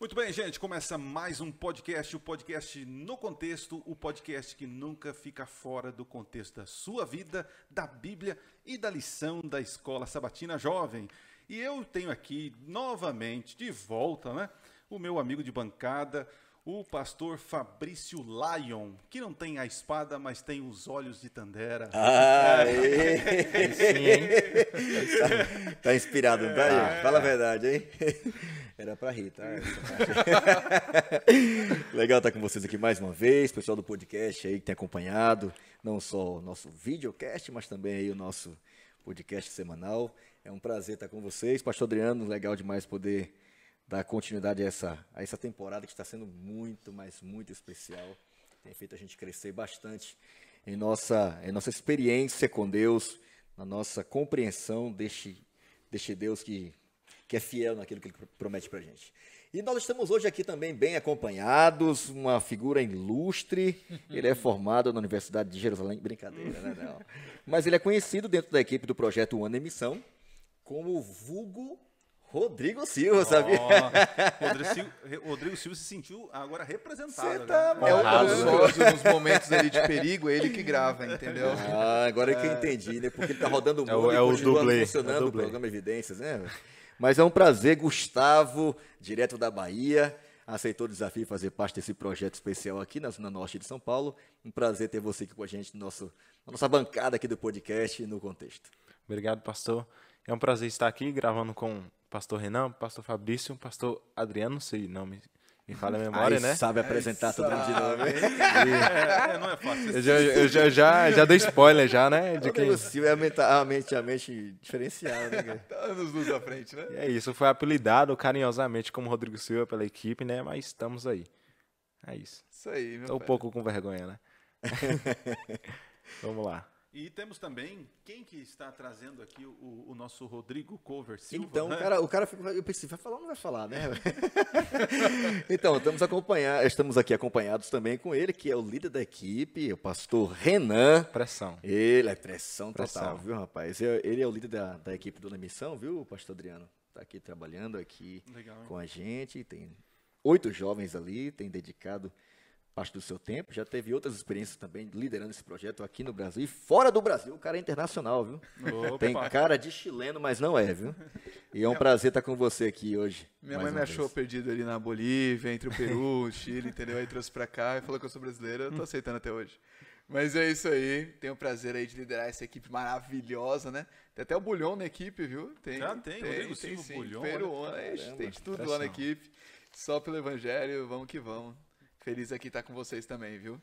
Muito bem, gente, começa mais um podcast, o podcast no contexto, o podcast que nunca fica fora do contexto da sua vida, da Bíblia e da lição da Escola Sabatina Jovem. E eu tenho aqui, novamente, de volta, né, o meu amigo de bancada, o pastor Fabrício Lion, que não tem a espada, mas tem os olhos de Tandera. Tá inspirado, não tá? Fala a verdade, hein? Era pra rir, tá? Legal estar com vocês aqui mais uma vez, pessoal do podcast aí que tem acompanhado, não só o nosso videocast, mas também aí o nosso podcast semanal. É um prazer estar com vocês. Pastor Adriano, legal demais poder dar continuidade a essa temporada que está sendo muito, mas muito especial. Tem feito a gente crescer bastante em nossa experiência com Deus, na nossa compreensão deste Deus que é fiel naquilo que Ele promete para a gente. E nós estamos hoje aqui também bem acompanhados, uma figura ilustre. Ele é formado na Universidade de Jerusalém, brincadeira, né? Não. Mas ele é conhecido dentro da equipe do projeto One em Missão como vulgo Rodrigo Silva, sabia? Rodrigo Silva se sentiu agora representado. Você tá nos momentos ali de perigo, ele que grava, entendeu? Agora é que eu entendi, né? Porque ele tá rodando muito e continua funcionando o programa Evidências, né? Mas é um prazer, Gustavo, direto da Bahia, aceitou o desafio de fazer parte desse projeto especial aqui na Zona Norte de São Paulo. Um prazer ter você aqui com a gente na nossa bancada aqui do podcast no Contexto. Obrigado, pastor. É um prazer estar aqui gravando com o pastor Renan, pastor Fabrício, pastor Adriano, não sei, não me falha a memória, né? Sabe apresentar todo mundo de novo, hein? Não é fácil. Eu já dei spoiler já, né? De quem é a mente diferenciada, né? Anos luz à frente, né? E é isso, foi apelidado carinhosamente como Rodrigo Silva pela equipe, né? Mas estamos aí. É isso. Isso aí, meu Tô um pouco com vergonha, né? Vamos lá. E temos também, quem que está trazendo aqui o nosso Rodrigo Cover Silva? Então, né? o cara fica, eu pensei, vai falar ou não vai falar, né? Então, estamos aqui acompanhados também com ele, que é o líder da equipe, o pastor Renan. Pressão. Ele é pressão total, viu, rapaz? Ele é o líder da equipe do Na Missão, viu, pastor Adriano? Está aqui trabalhando aqui com a gente, tem 8 jovens ali, tem dedicado parte do seu tempo, já teve outras experiências também liderando esse projeto aqui no Brasil e fora do Brasil. O cara é internacional, viu? Opa. Tem cara de chileno, mas não é, viu? E é um prazer estar com você aqui hoje. Minha mãe me achou perdido ali na Bolívia, entre o Peru, o Chile, entendeu? Aí trouxe pra cá e falou que eu sou brasileiro, eu tô aceitando até hoje. Mas é isso aí, tenho o prazer aí de liderar essa equipe maravilhosa, né? Tem até o Bulhão na equipe, viu? Tem Rodrigo Silva, sim, Bulhão. tem de tudo lá na equipe. Só pelo evangelho, vamos que vamos. Feliz aqui estar com vocês também, viu?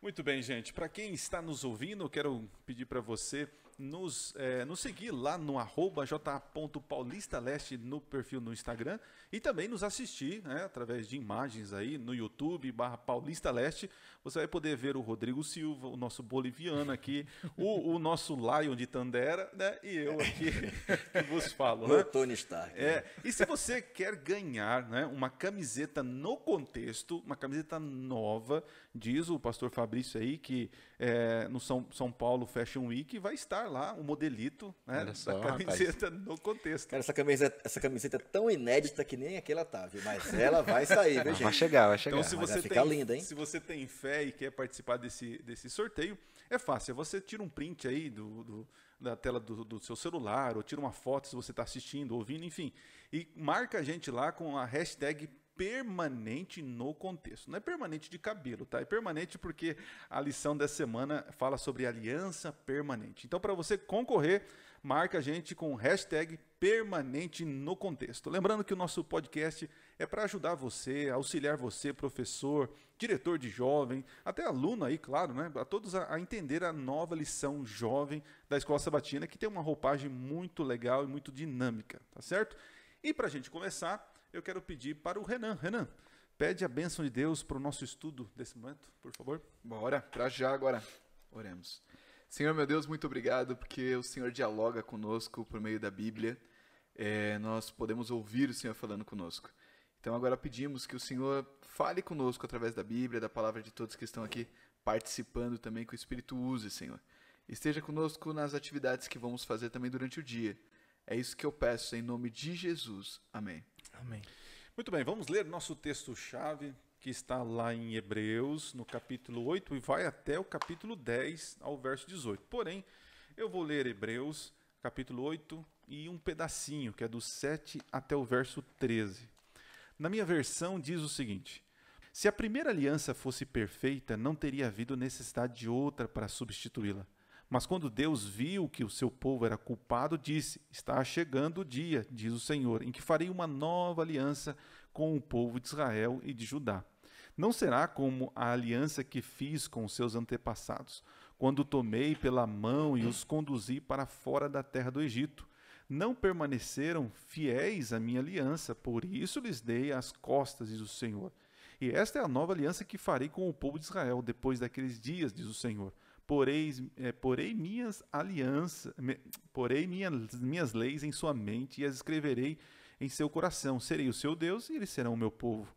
Muito bem, gente. Para quem está nos ouvindo, eu quero pedir para você nos seguir lá no @ja.paulistaleste no perfil no Instagram e também nos assistir, né, através de imagens aí no YouTube /Paulista Leste. Você vai poder ver o Rodrigo Silva, o nosso boliviano aqui, o nosso Lion de Tandera, né, e eu aqui que vos falo, né? O Tony Stark. E se você quer ganhar, né, uma camiseta no contexto, uma camiseta nova, diz o pastor Fabrício aí que no São Paulo Fashion Week vai estar lá o modelito, né, da camiseta no contexto. Cara, essa camiseta é tão inédita que nem aquela tá, viu? Mas ela vai sair, viu, gente? Vai chegar. Então, se vai ficar linda, hein? Se você tem fé e quer participar desse sorteio, é fácil. Você tira um print aí da tela do seu celular, ou tira uma foto se você está assistindo, ouvindo, enfim. E marca a gente lá com a hashtag permanente no contexto. Não é permanente de cabelo, tá? É permanente porque a lição dessa semana fala sobre aliança permanente. Então, para você concorrer, marca a gente com hashtag permanente no contexto. Lembrando que o nosso podcast é para ajudar você, auxiliar você, professor, diretor de jovem, até aluno aí, claro, né? A todos a entender a nova lição jovem da Escola Sabatina, que tem uma roupagem muito legal e muito dinâmica, tá certo? E para a gente começar, eu quero pedir para o Renan. Renan, pede a bênção de Deus para o nosso estudo desse momento, por favor. Bora, para já agora. Oremos. Senhor, meu Deus, muito obrigado, porque o Senhor dialoga conosco por meio da Bíblia. Nós podemos ouvir o Senhor falando conosco. Então agora pedimos que o Senhor fale conosco através da Bíblia, da palavra de todos que estão aqui participando também, que o Espírito use, Senhor. Esteja conosco nas atividades que vamos fazer também durante o dia. É isso que eu peço em nome de Jesus. Amém. Amém. Muito bem, vamos ler nosso texto-chave, que está lá em Hebreus, no capítulo 8, e vai até o capítulo 10, ao verso 18. Porém, eu vou ler Hebreus, capítulo 8, e um pedacinho, que é do 7 até o verso 13. Na minha versão diz o seguinte: se a primeira aliança fosse perfeita, não teria havido necessidade de outra para substituí-la. Mas quando Deus viu que o seu povo era culpado, disse: está chegando o dia, diz o Senhor, em que farei uma nova aliança com o povo de Israel e de Judá. Não será como a aliança que fiz com os seus antepassados, quando tomei pela mão e os conduzi para fora da terra do Egito. Não permaneceram fiéis à minha aliança, por isso lhes dei as costas, diz o Senhor. E esta é a nova aliança que farei com o povo de Israel depois daqueles dias, diz o Senhor. Porei minhas leis em sua mente e as escreverei em seu coração. Serei o seu Deus e eles serão o meu povo.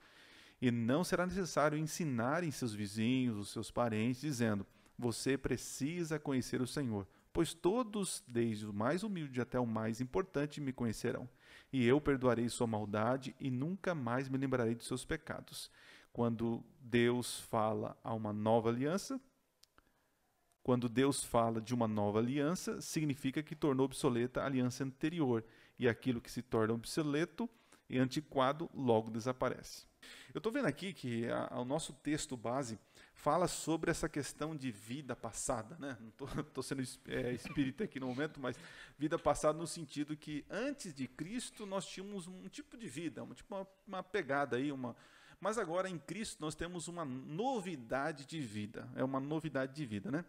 E não será necessário ensinarem seus vizinhos, os seus parentes, dizendo: você precisa conhecer o Senhor, pois todos, desde o mais humilde até o mais importante, me conhecerão. E eu perdoarei sua maldade e nunca mais me lembrarei de seus pecados. Quando Deus fala de uma nova aliança, significa que tornou obsoleta a aliança anterior, e aquilo que se torna obsoleto e antiquado logo desaparece. Eu estou vendo aqui que o nosso texto base fala sobre essa questão de vida passada, né? Não estou sendo espírita aqui no momento, mas vida passada no sentido que antes de Cristo nós tínhamos um tipo de vida, uma pegada aí, mas agora em Cristo nós temos uma novidade de vida, né?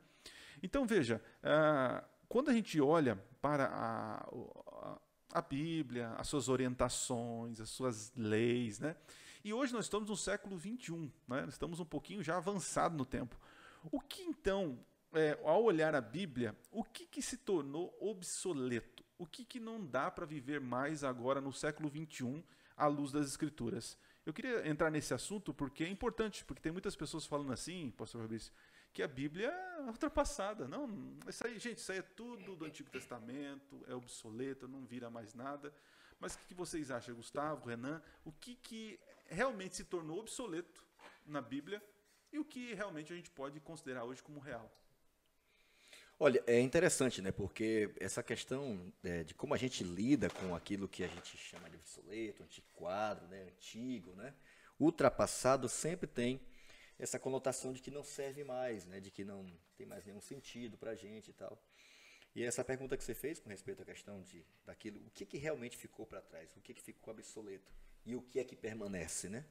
Então veja, quando a gente olha para a Bíblia, as suas orientações, as suas leis, né? E hoje nós estamos no século XXI, né? Estamos um pouquinho já avançado no tempo. O que então, ao olhar a Bíblia, o que se tornou obsoleto? O que não dá para viver mais agora no século XXI à luz das Escrituras? Eu queria entrar nesse assunto porque é importante, porque tem muitas pessoas falando assim, pastor Fabrício, que a Bíblia é ultrapassada. Não, isso aí é tudo do Antigo Testamento, é obsoleto, não vira mais nada. Mas o que vocês acham, Gustavo, Renan? O que realmente se tornou obsoleto na Bíblia e o que realmente a gente pode considerar hoje como real? Olha, é interessante, né? Porque essa questão de como a gente lida com aquilo que a gente chama de obsoleto, antiquado, né? Antigo, né? Ultrapassado, sempre tem essa conotação de que não serve mais, né? De que não tem mais nenhum sentido para a gente e tal. E essa pergunta que você fez com respeito à questão daquilo, o que realmente ficou para trás, o que ficou obsoleto e o que é que permanece, né?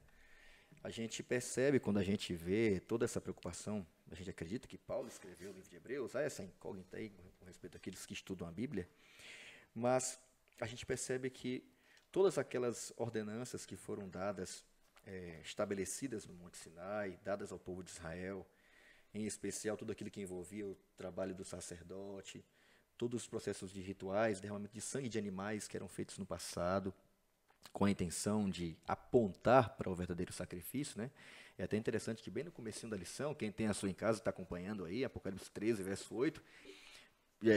A gente percebe quando a gente vê toda essa preocupação, a gente acredita que Paulo escreveu o livro de Hebreus, há essa incógnita aí com respeito àqueles que estudam a Bíblia, mas a gente percebe que todas aquelas ordenanças que foram dadas, estabelecidas no Monte Sinai, dadas ao povo de Israel, em especial tudo aquilo que envolvia o trabalho do sacerdote, todos os processos de rituais, derramamento de sangue de animais que eram feitos no passado, com a intenção de apontar para o verdadeiro sacrifício, né? É até interessante que bem no comecinho da lição, quem tem a sua em casa está acompanhando aí, Apocalipse 13, verso 8,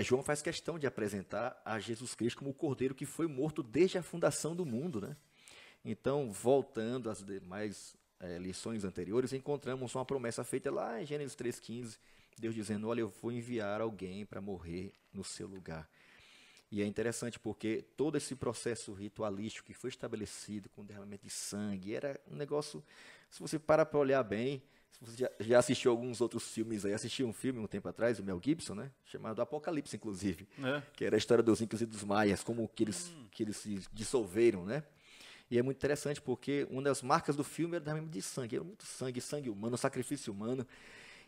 João faz questão de apresentar a Jesus Cristo como o Cordeiro que foi morto desde a fundação do mundo, né? Então, voltando às demais lições anteriores, encontramos uma promessa feita lá em Gênesis 3,15, Deus dizendo: olha, eu vou enviar alguém para morrer no seu lugar. E é interessante porque todo esse processo ritualístico que foi estabelecido com derramamento de sangue, era um negócio, se você parar para olhar bem, se você já assistiu alguns outros filmes aí, assisti um filme um tempo atrás, do Mel Gibson, né, chamado Apocalipse, inclusive, que era a história dos Incas e dos Maias, como que eles se dissolveram, né? E é muito interessante porque uma das marcas do filme era o derramamento de sangue, era muito sangue humano, sacrifício humano.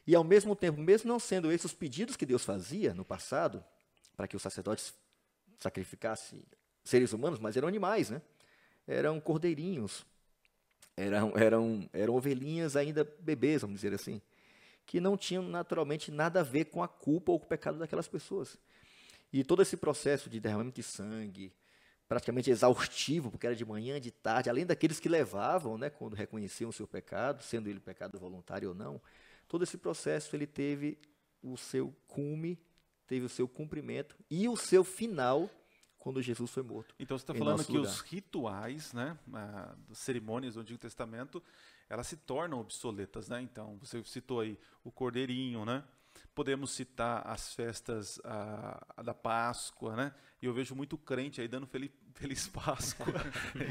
E ao mesmo tempo, mesmo não sendo esses os pedidos que Deus fazia no passado, para que os sacerdotes sacrificassem seres humanos, mas eram animais, né? Eram cordeirinhos, eram ovelhinhas ainda bebês, vamos dizer assim, que não tinham naturalmente nada a ver com a culpa ou com o pecado daquelas pessoas. E todo esse processo de derramamento de sangue, praticamente exaustivo, porque era de manhã, de tarde, além daqueles que levavam, né, quando reconheciam o seu pecado, sendo ele pecado voluntário ou não, todo esse processo ele teve o seu cume, teve o seu cumprimento e o seu final quando Jesus foi morto. Então você está em falando nosso que lugar. os rituais, né, das cerimônias do Antigo Testamento, elas se tornam obsoletas, né? Então você citou aí o cordeirinho, né? Podemos citar as festas da Páscoa, né? E eu vejo muito crente aí dando feliz Páscoa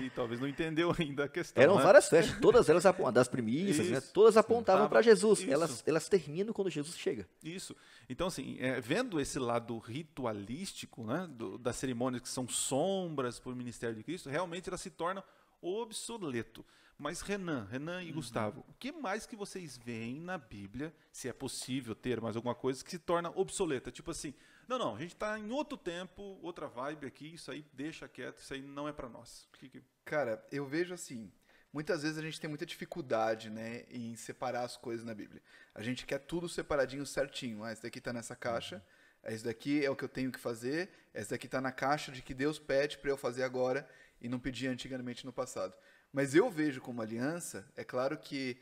e talvez não entendeu ainda a questão. Eram né? várias festas, todas elas das primícias, né? Isso. Todas apontavam para Jesus. Isso. Elas terminam quando Jesus chega. Isso. Então, assim, vendo esse lado ritualístico, né, das cerimônias que são sombras para o ministério de Cristo, realmente elas se tornam obsoleto. Mas Renan e Gustavo, o que mais que vocês veem na Bíblia, se é possível ter mais alguma coisa, que se torna obsoleta? Tipo assim, não, a gente está em outro tempo, outra vibe aqui, isso aí deixa quieto, isso aí não é para nós. Cara, eu vejo assim, muitas vezes a gente tem muita dificuldade, né, em separar as coisas na Bíblia. A gente quer tudo separadinho, certinho. Esse daqui está nessa caixa, esse daqui é o que eu tenho que fazer, esse daqui está na caixa de que Deus pede para eu fazer agora e não pedia antigamente no passado. Mas eu vejo como aliança, é claro que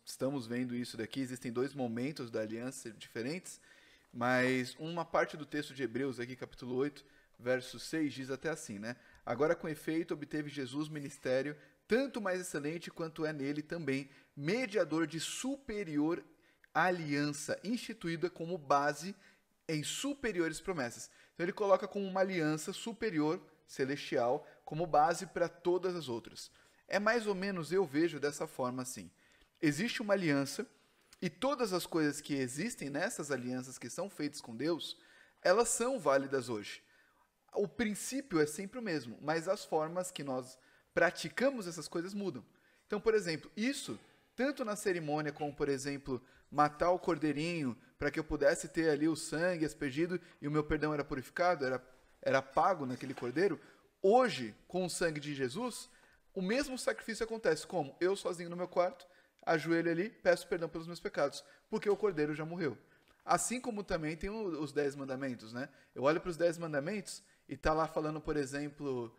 estamos vendo isso daqui, existem 2 momentos da aliança diferentes, mas uma parte do texto de Hebreus, aqui capítulo 8, verso 6, diz até assim, né? Agora com efeito obteve Jesus ministério tanto mais excelente quanto é nele também mediador de superior aliança, instituída como base em superiores promessas. Então ele coloca como uma aliança superior, celestial, como base para todas as outras. É mais ou menos, eu vejo dessa forma assim. Existe uma aliança e todas as coisas que existem nessas alianças que são feitas com Deus, elas são válidas hoje. O princípio é sempre o mesmo, mas as formas que nós praticamos essas coisas mudam. Então, por exemplo, isso, tanto na cerimônia como, por exemplo, matar o cordeirinho para que eu pudesse ter ali o sangue aspergido e o meu perdão era purificado, era pago naquele cordeiro. Hoje, com o sangue de Jesus, o mesmo sacrifício acontece. Como? Eu sozinho no meu quarto, ajoelho ali, peço perdão pelos meus pecados, porque o cordeiro já morreu. Assim como também tem os 10 mandamentos, né? Eu olho para os 10 mandamentos e está lá falando, por exemplo,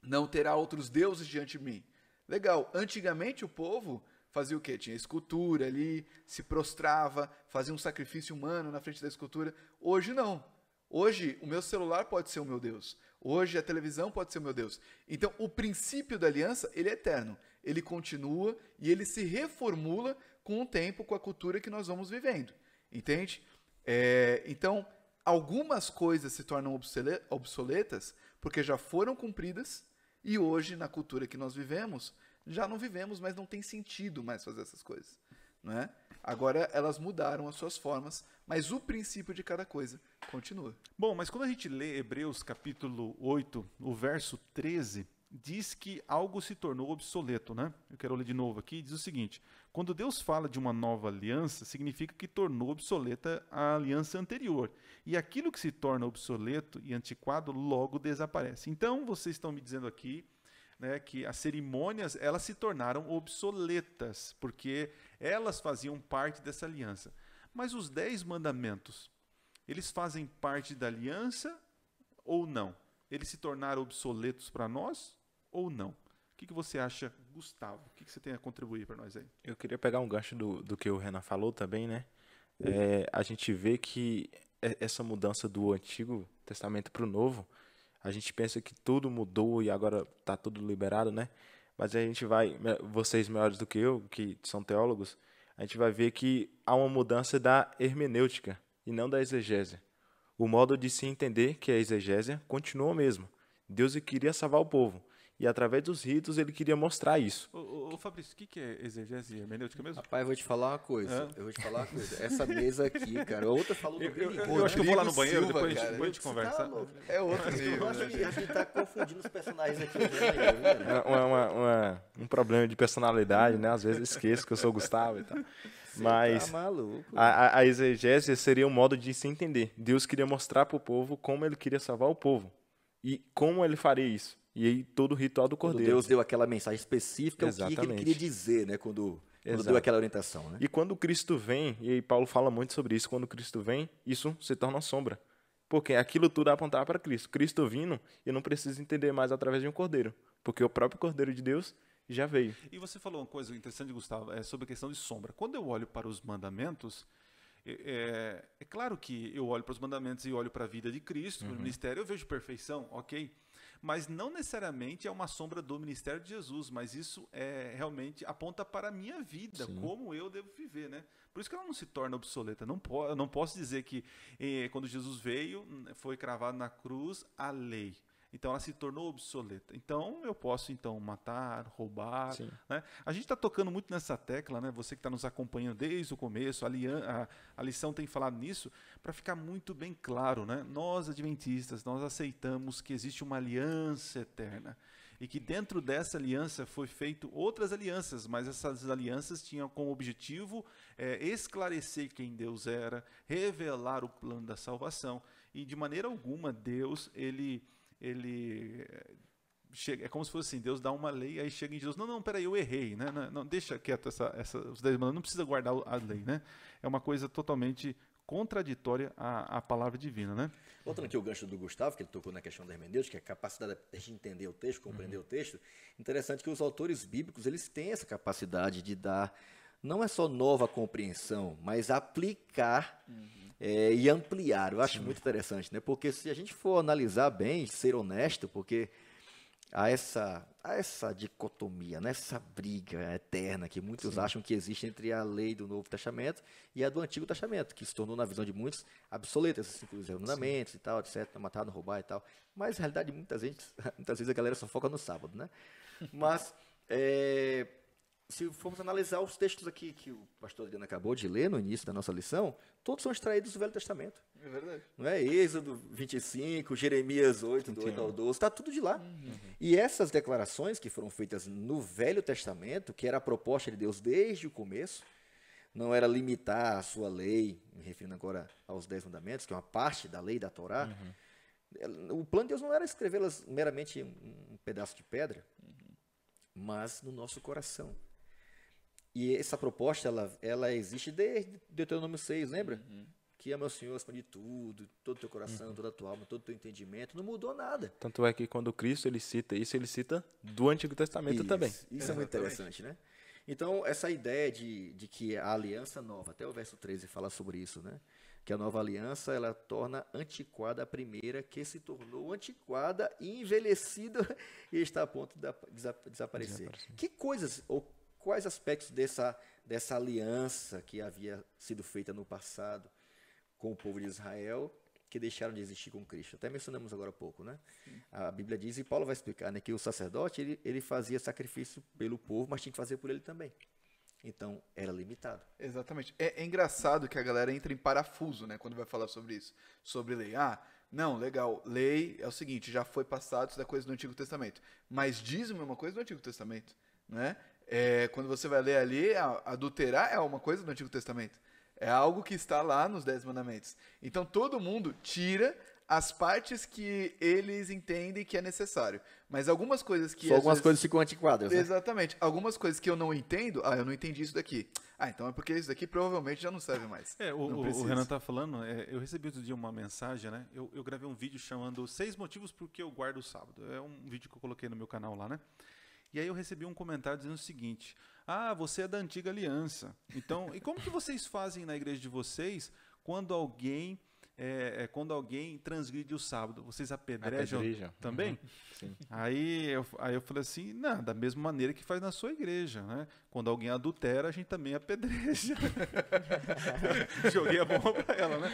não terá outros deuses diante de mim. Legal. Antigamente o povo fazia o quê? Tinha escultura ali, se prostrava, fazia um sacrifício humano na frente da escultura. Hoje não. Hoje o meu celular pode ser o meu Deus. Hoje a televisão pode ser o meu Deus. Então o princípio da aliança, ele é eterno. Ele continua e ele se reformula com o tempo, com a cultura que nós vamos vivendo. Entende? Então, algumas coisas se tornam obsoletas porque já foram cumpridas e hoje, na cultura que nós vivemos, já não vivemos, mas não tem sentido mais fazer essas coisas. Não é? Agora, elas mudaram as suas formas, mas o princípio de cada coisa continua. Bom, mas quando a gente lê Hebreus capítulo 8, o verso 13, diz que algo se tornou obsoleto, né? Eu quero ler de novo aqui, diz o seguinte: quando Deus fala de uma nova aliança, significa que tornou obsoleta a aliança anterior. E aquilo que se torna obsoleto e antiquado logo desaparece. Então, vocês estão me dizendo aqui, né, que as cerimônias elas se tornaram obsoletas, porque elas faziam parte dessa aliança. Mas os 10 mandamentos, eles fazem parte da aliança ou não? Eles se tornaram obsoletos para nós ou não? O que você acha, Gustavo? O que você tem a contribuir para nós aí? Eu queria pegar um gancho do que o Renan falou também, né? A gente vê que essa mudança do Antigo Testamento para o Novo, a gente pensa que tudo mudou e agora está tudo liberado, né? Mas a gente vai, vocês melhores do que eu, que são teólogos, a gente vai ver que há uma mudança da hermenêutica e não da exegese. O modo de se entender que a exegese continua o mesmo. Deus queria salvar o povo. E através dos ritos ele queria mostrar isso. Ô Fabrício, o que é exegese e hermenêutica mesmo? Rapaz, eu vou te falar uma coisa. Essa mesa aqui, cara. Outra falou do eu acho que eu vou lá no banheiro, Silva, depois cara, a gente conversa. É outro nível. Eu acho que a gente tá confundindo os personagens aqui. Um problema de personalidade, né? Às vezes eu esqueço que eu sou o Gustavo e tal. Mas tá maluco. A exegese seria um modo de se entender. Deus queria mostrar para o povo como ele queria salvar o povo. E como ele faria isso. E aí todo o ritual do Quando cordeiro. Deus deu aquela mensagem específica, o que ele Exatamente. queria dizer, né? Quando Exato. deu aquela orientação, né? E quando Cristo vem, e aí Paulo fala muito sobre isso, quando Cristo vem, isso se torna sombra. Porque aquilo tudo apontava para Cristo. Cristo vindo, eu não preciso entender mais através de um cordeiro. Porque o próprio Cordeiro de Deus já veio. E você falou uma coisa interessante, Gustavo, sobre a questão de sombra. Quando eu olho para os mandamentos, É claro que eu olho para os mandamentos e olho para a vida de Cristo, no ministério eu vejo perfeição, ok? Mas não necessariamente é uma sombra do ministério de Jesus, mas isso realmente aponta para a minha vida, como eu devo viver, né? Por isso que ela não se torna obsoleta. Eu não posso dizer que quando Jesus veio, foi cravado na cruz a lei. Então ela se tornou obsoleta. Então eu posso matar, roubar. Né? A gente está tocando muito nessa tecla, né? Você que está nos acompanhando desde o começo, a lição tem falado nisso, para ficar muito bem claro, né? Nós adventistas, nós aceitamos que existe uma aliança eterna. E que dentro dessa aliança foi feito outras alianças, mas essas alianças tinham como objetivo esclarecer quem Deus era, revelar o plano da salvação. E de maneira alguma Deus, ele chega, é como se fosse assim, Deus dá uma lei, aí chega em Jesus, não, peraí, eu errei, né? Não, deixa quieto os 10 mandamentos, não precisa guardar a lei, né? É uma coisa totalmente contraditória à palavra divina, né? Voltando aqui o gancho do Gustavo, que ele tocou na questão da hermenêutica, que é a capacidade de a gente entender o texto, compreender o texto. Interessante que os autores bíblicos, eles têm essa capacidade de dar, não é só nova compreensão, mas aplicar e ampliar. Eu acho muito interessante, né? Porque se a gente for analisar bem, ser honesto, porque há essa dicotomia, né? Essa briga eterna que muitos acham que existe entre a lei do Novo Testamento e a do Antigo Testamento, que se tornou, na visão de muitos, obsoleta, esses 5 mandamentos e tal, etc., matar, não roubar e tal. Mas, na realidade, muitas vezes a galera só foca no sábado, né? Mas, se formos analisar os textos aqui que o pastor Adriano acabou de ler no início da nossa lição, todos são extraídos do Velho Testamento. É verdade. Não é? Êxodo 25, Jeremias 8, do 8 ao 12, está tudo de lá. E essas declarações que foram feitas no Velho Testamento, que era a proposta de Deus desde o começo, não era limitar a sua lei, me referindo agora aos 10 mandamentos, que é uma parte da lei da Torá. O plano de Deus não era escrevê-las meramente em um pedaço de pedra, mas no nosso coração. E essa proposta, ela existe desde Deuteronômio 6, lembra? Que ama o Senhor acima de tudo, todo o teu coração, toda a tua alma, todo o teu entendimento. Não mudou nada. Tanto é que quando Cristo ele cita isso, ele cita do Antigo Testamento também. Isso é muito interessante, né? Então, essa ideia de que a aliança nova, até o verso 13 fala sobre isso, né? Que a nova aliança, ela torna antiquada a primeira, que se tornou antiquada e envelhecida e está a ponto de desaparecer. Que coisas ou quais aspectos dessa aliança que havia sido feita no passado com o povo de Israel que deixaram de existir com Cristo? Até mencionamos agora há pouco, né? A Bíblia diz, e Paulo vai explicar, né, que o sacerdote ele fazia sacrifício pelo povo, mas tinha que fazer por ele também. Então, era limitado. Exatamente. É engraçado que a galera entra em parafuso, né, quando vai falar sobre isso. Sobre lei. Não, legal. Lei é o seguinte, já foi passado, isso é coisa do Antigo Testamento. Mas dízimo é uma coisa do Antigo Testamento, né? Quando você vai ler ali, adulterar é uma coisa do Antigo Testamento. É algo que está lá nos 10 mandamentos. Então, todo mundo tira as partes que eles entendem que é necessário. Mas algumas coisas que... Só algumas coisas ficam antiquadas, né? Exatamente. Algumas coisas que eu não entendo, eu não entendi isso daqui. Então é porque isso daqui provavelmente já não serve mais. O Renan tá falando, eu recebi outro dia uma mensagem, né? Eu gravei um vídeo chamando 6 motivos por que eu guardo o sábado. É um vídeo que eu coloquei no meu canal lá, né? E aí eu recebi um comentário dizendo o seguinte: você é da antiga aliança. Então, e como que vocês fazem na igreja de vocês quando alguém transgride o sábado? Vocês apedrejam também? Sim. Aí eu falei assim, não, da mesma maneira que faz na sua igreja, né? Quando alguém adultera, a gente também apedreja. Joguei a bomba para ela, né?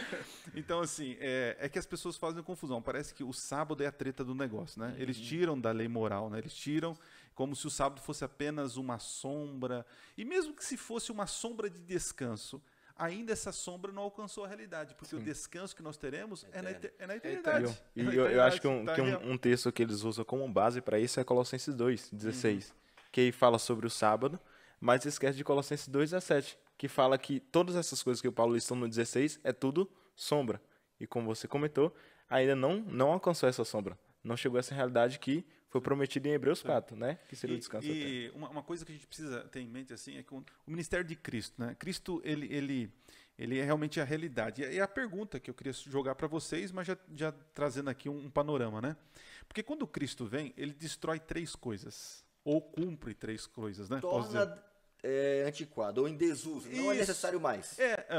Então, assim, é que as pessoas fazem confusão. Parece que o sábado é a treta do negócio, né? Eles tiram da lei moral, né? Eles tiram como se o sábado fosse apenas uma sombra. E mesmo que se fosse uma sombra de descanso, ainda essa sombra não alcançou a realidade, porque o descanso que nós teremos é na eternidade. E eu acho que um texto que eles usam como base para isso é Colossenses 2:16, que fala sobre o sábado, mas esquece de Colossenses 2:17, que fala que todas essas coisas que o Paulo listou no 16 é tudo sombra. E como você comentou, ainda não alcançou essa sombra. Não chegou a essa realidade que foi prometida em Hebreus 4, né? Que seria o descanso eterno. E uma coisa que a gente precisa ter em mente assim é que o ministério de Cristo, né? Cristo ele é realmente a realidade. E a pergunta que eu queria jogar para vocês, mas já trazendo aqui um panorama, né? Porque quando Cristo vem, ele destrói 3 coisas ou cumpre 3 coisas, né? antiquado ou em desuso, não é Isso. necessário mais.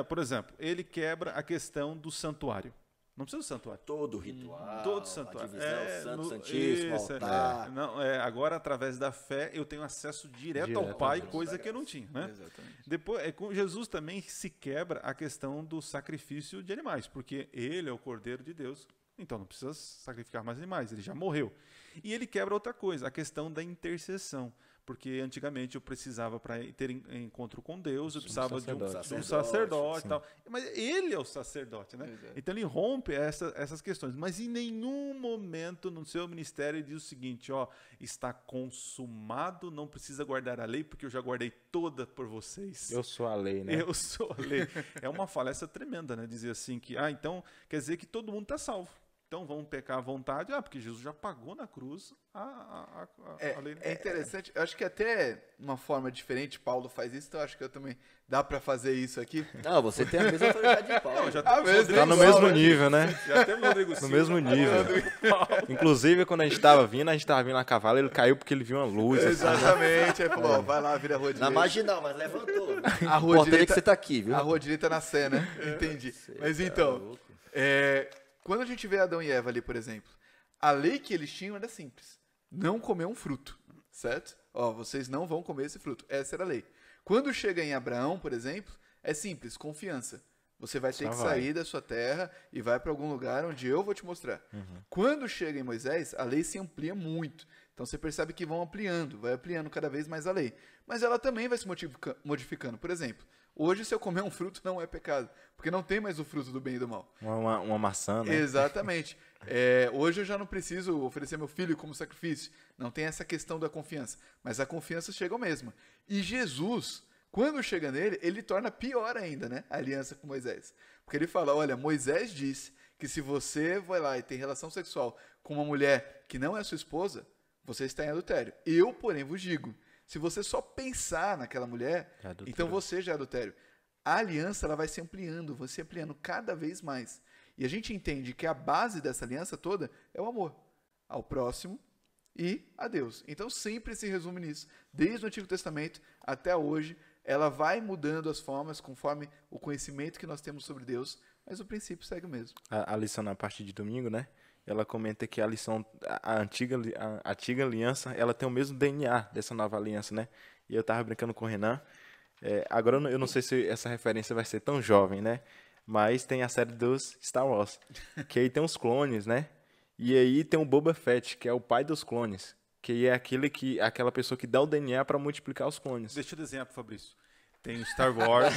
Por exemplo, ele quebra a questão do santuário. Não precisa do santuário. Todo o ritual, Todo a santuário. divisão, santo, santíssimo, Isso, altar. Não, agora, através da fé, eu tenho acesso direto ao Direto Pai, a Deus. coisa que eu não tinha. Né? Exatamente. Depois, com Jesus também se quebra a questão do sacrifício de animais, porque ele é o Cordeiro de Deus, então não precisa sacrificar mais animais, ele já morreu. E ele quebra outra coisa, a questão da intercessão, porque antigamente eu precisava, para ter encontro com Deus, eu precisava de um sacerdote e tal. Mas ele é o sacerdote, né? Exato. Então ele rompe essas questões. Mas em nenhum momento no seu ministério ele diz o seguinte, ó, está consumado, não precisa guardar a lei, porque eu já guardei toda por vocês. Eu sou a lei, né? Eu sou a lei. É uma falácia tremenda, né? Dizer assim que, então quer dizer que todo mundo está salvo. Então vamos pecar à vontade, porque Jesus já pagou na cruz a lei. É interessante, eu acho que até uma forma diferente Paulo faz isso, então eu acho que eu também dá pra fazer isso aqui. Não, você tem a mesma autoridade de Paulo. Já Ah, mesmo, Tá no igual, mesmo né? nível, né? Já temos o Rodrigo No Silva. mesmo nível. Inclusive, quando a gente tava vindo a cavalo, ele caiu porque ele viu uma luz. assim. Exatamente, aí falou, ó, vai lá, vira a rua Na direita. marginal, mas levantou. A O rua importante é direita, que você tá aqui, viu? a rua direita na Sé, né? Entendi. Mas tá então, louco. quando a gente vê Adão e Eva ali, por exemplo, a lei que eles tinham era simples. Não comer um fruto, certo? Ó, vocês não vão comer esse fruto. Essa era a lei. Quando chega em Abraão, por exemplo, é simples, confiança. Você vai ter Só que vai. sair da sua terra e vai para algum lugar onde eu vou te mostrar. Quando chega em Moisés, a lei se amplia muito. Então você percebe que vão ampliando, vai ampliando cada vez mais a lei. Mas ela também vai se modificando. Por exemplo, hoje se eu comer um fruto não é pecado, porque não tem mais o fruto do bem e do mal. Uma maçã, né? Exatamente. Hoje eu já não preciso oferecer meu filho como sacrifício. Não tem essa questão da confiança. Mas a confiança chega ao mesmo. E Jesus, quando chega nele, ele torna pior ainda, né? A aliança com Moisés. Porque ele fala, olha, Moisés disse que se você vai lá e tem relação sexual com uma mulher que não é sua esposa, você está em adultério. Eu, porém, vos digo, se você só pensar naquela mulher, É adultério. então você já é adultério. A aliança ela vai se ampliando cada vez mais. E a gente entende que a base dessa aliança toda é o amor ao próximo e a Deus. Então sempre se resume nisso. Desde o Antigo Testamento até hoje, ela vai mudando as formas conforme o conhecimento que nós temos sobre Deus, mas o princípio segue o mesmo. A lição na parte de domingo, né? Ela comenta que a antiga aliança, ela tem o mesmo DNA dessa nova aliança, né? E eu tava brincando com o Renan. Agora eu não sei se essa referência vai ser tão jovem, né? Mas tem a série dos Star Wars, que aí tem os clones, né? E aí tem o Boba Fett, que é o pai dos clones, que é aquela pessoa que dá o DNA para multiplicar os clones. Deixa eu desenhar pro Fabrício. Tem o Star Wars.